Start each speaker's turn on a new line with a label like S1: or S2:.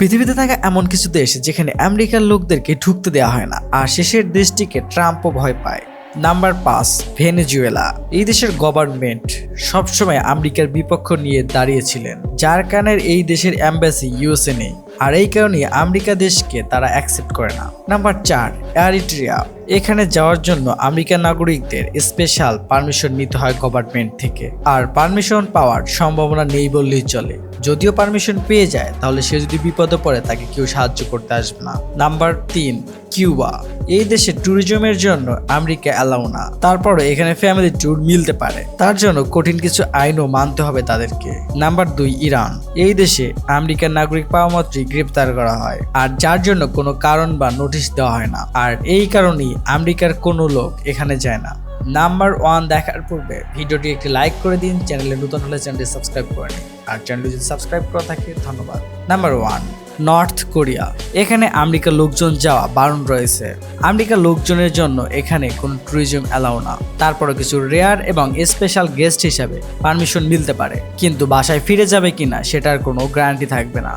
S1: পৃথিবীতে থাকা এমন কিছু দেশ যেখানে আমেরিকার লোকদেরকে ঢুকতে দেওয়া হয় না, আর শেষের দেশটিকে ট্রাম্পও ভয় পায়। Number 5, Venezuela. এই দেশের গভর্নমেন্ট সবসময় আমেরিকার বিপক্ষ নিয়ে দাঁড়িয়েছিলেন, যার কারণে এই দেশের অ্যাম্বাসি ইউএসএ নেই, আর এই কারণে আমেরিকা দেশকে তারা অ্যাকসেপ্ট করে না। নাম্বার 4, এরিট্রিয়া। এখানে যাওয়ার জন্য আমেরিকান নাগরিকদের স্পেশাল পারমিশন নিতে হয় গভর্নমেন্ট থেকে, আর পারমিশন পাওয়ার সম্ভাবনা নেই বললেই চলে। যদিও পারমিশন পেয়ে যায়, তাহলে সে যদি বিপদে পড়ে তাকে কেউ সাহায্য করতে আসবে না। Number 3, Cuba. এই দেশে ট্যুরিজমের জন্য আমেরিকা অ্যালাউ না, তারপরে এখানে ফ্যামিলি ট্যুর মিলতে পারে, তার জন্য কঠিন কিছু আইনও মানতে হবে তাদেরকে। Number 2, Iran. এই দেশে আমেরিকান নাগরিক পাওয়া মাত্রই গ্রেপ্তার করা হয়, আর যার জন্য কোনো কারণ বা নোটিশ দেওয়া হয় না, আর এই কারণেই আমেরিকার কোনো লোক এখানে যায় না। নাম্বার 1 দেখার পূর্বে ভিডিওটি একটি লাইক করে দিন, চ্যানেলে নতুন হলে চ্যানেলটি সাবস্ক্রাইব করে নিন, আর চ্যানেলটি যদি সাবস্ক্রাইব করা থাকে ধন্যবাদ। Number 1, north Korea. এখানে আমেরিকার লোকজন যাওয়া বারণ রয়েছে। আমেরিকার লোকজনের জন্য এখানে কোনো ট্যুরিজম অ্যালাউ না, তারপরে কিছু রেয়ার এবং স্পেশাল গেস্ট হিসাবে পারমিশন মিলতে পারে, কিন্তু বাসায় ফিরে যাবে কিনা সেটার কোনো গ্যারান্টি থাকবে না।